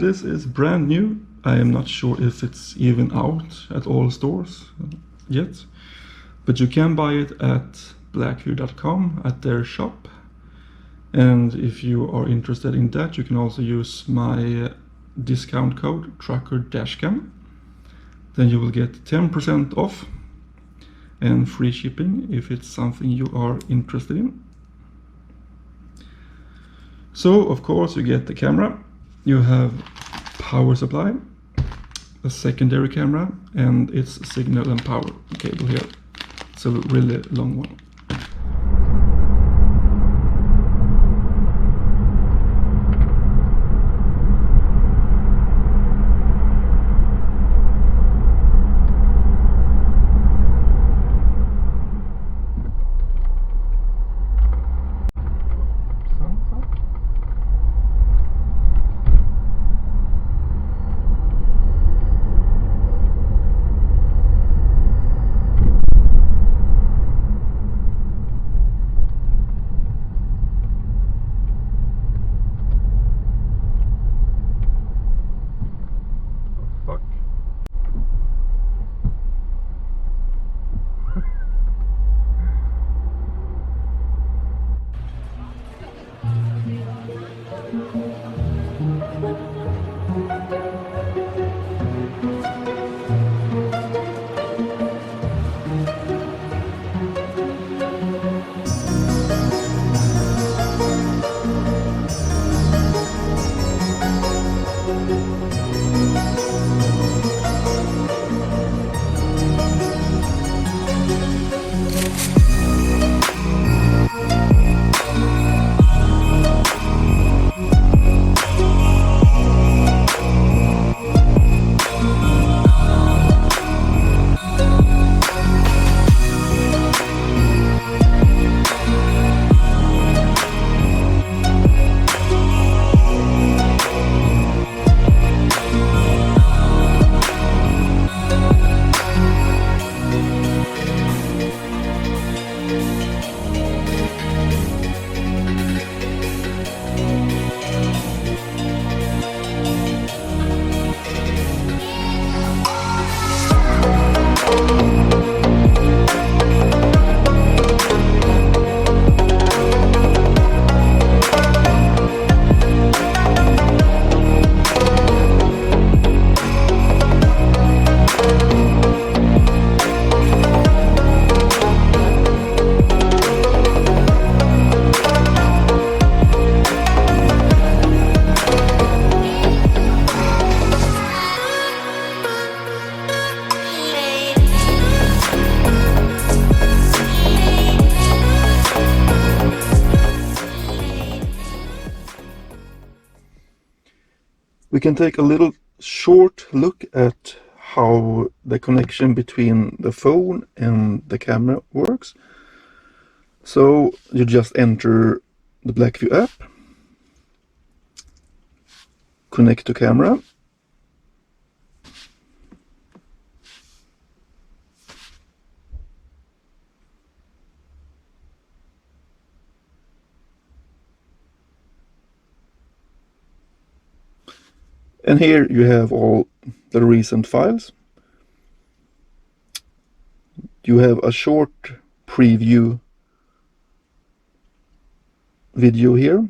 this is brand new. I am not sure if it's even out at all stores yet, but you can buy it at Blackvue.com at their shop. And if you are interested in that, you can also use my discount code Truckerdashcam. Then you will get 10% off and free shipping if it's something you are interested in. So of course you get the camera, you have power supply, a secondary camera, and its signal and power cable here. It's a really long one. We can take a little short look at how the connection between the phone and the camera works. So you just enter the Blackvue app, connect to camera, and here you have all the recent files. You have a short preview video here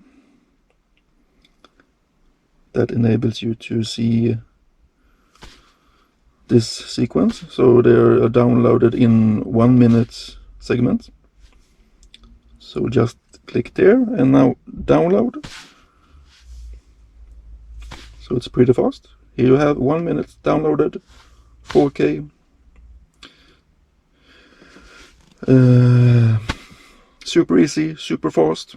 that enables you to see this sequence. So they're downloaded in 1 minute segments. So just click there and now download. So it's pretty fast. Here you have 1 minute downloaded, 4K. Super easy, super fast.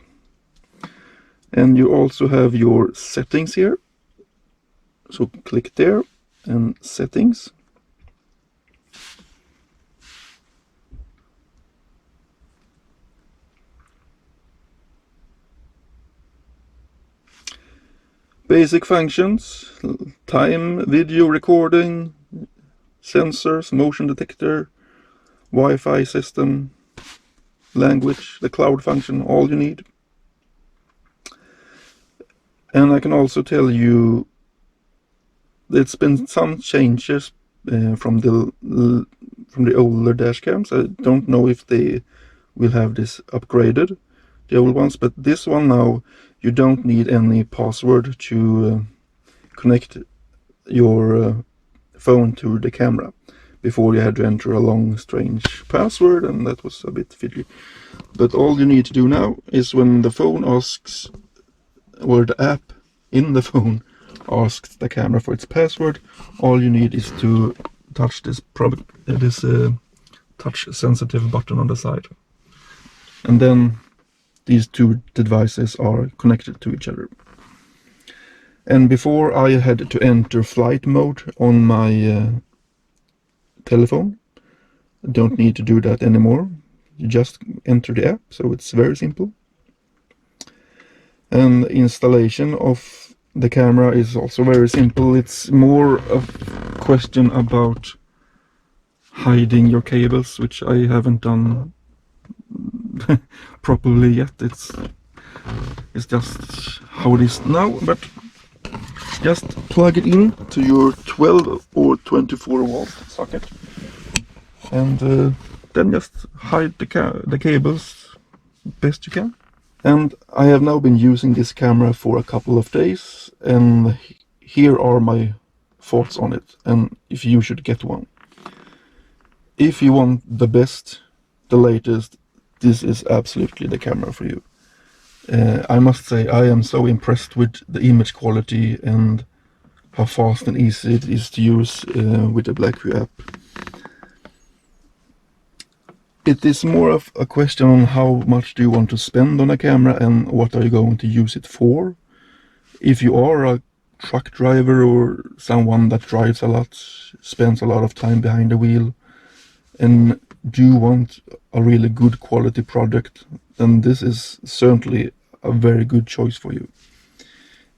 And you also have your settings here. So click there and settings. Basic functions, time, video recording, sensors, motion detector, Wi-Fi system, language, the cloud function, all you need. And I can also tell you it's been some changes from the older dash cams. I don't know if they will have this upgraded, the old ones, but this one now, you don't need any password to connect your phone to the camera. Before you had to enter a long strange password, and that was a bit fiddly. But all you need to do now is when the phone asks, or the app in the phone asks the camera for its password, all you need is to touch this touch sensitive button on the side, and then these two devices are connected to each other. And before, I had to enter flight mode on my telephone. Don't need to do that anymore. You just enter the app, so it's very simple. And installation of the camera is also very simple. It's more a question about hiding your cables, which I haven't done properly yet. It's just how it is now, but just plug it in to your 12 or 24 volt socket, and then just hide the cables best you can. And I have now been using this camera for a couple of days, and here are my thoughts on it, and if you should get one. If you want the best, the latest, this is absolutely the camera for you. I must say, I am so impressed with the image quality and how fast and easy it is to use with the Blackvue app. It is more of a question on how much do you want to spend on a camera and what are you going to use it for. If you are a truck driver or someone that drives a lot, spends a lot of time behind the wheel, and do want a really good quality product, then this is certainly a very good choice for you.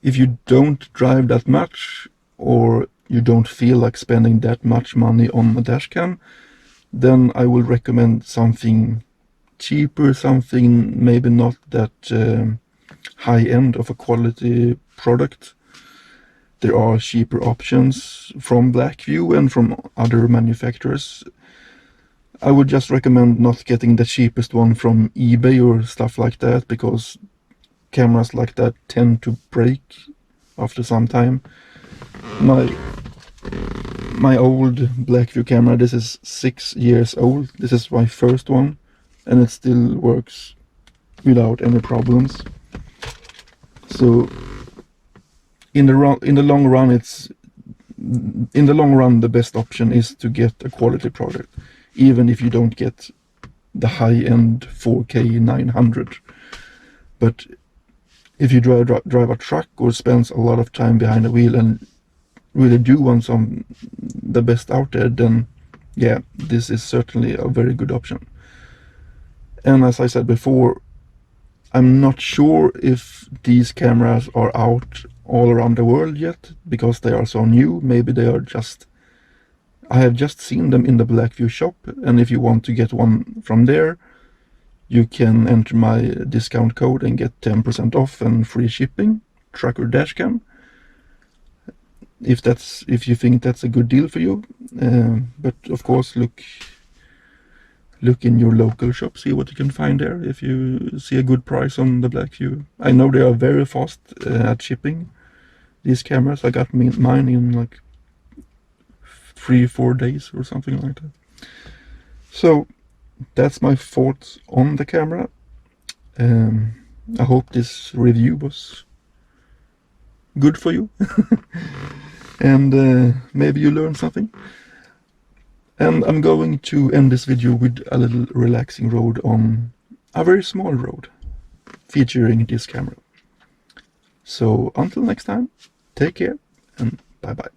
If you don't drive that much, or you don't feel like spending that much money on a dashcam, then I will recommend something cheaper, something maybe not that high end of a quality product. There are cheaper options from Blackvue and from other manufacturers. I would just recommend not getting the cheapest one from eBay or stuff like that, because cameras like that tend to break after some time. My old Blackvue camera, this is 6 years old. This is my first one, and it still works without any problems. So in the long run, the best option is to get a quality product, even if you don't get the high-end 4K 900. But if you drive a truck or spends a lot of time behind the wheel and really do want the best out there, then yeah, this is certainly a very good option. And as I said before, I'm not sure if these cameras are out all around the world yet, because they are so new. Maybe they are just, I have just seen them in the Blackvue shop, and if you want to get one from there, you can enter my discount code and get 10% off and free shipping, Truckerdashcam, if you think that's a good deal for you. But of course, look in your local shop, see what you can find there if you see a good price on the Blackvue. I know they are very fast at shipping these cameras. I got mine in like 3-4 days or something like that. So that's my thoughts on the camera. I hope this review was good for you. And maybe you learned something. And I'm going to end this video with a little relaxing road on a very small road featuring this camera. So until next time, take care and bye bye.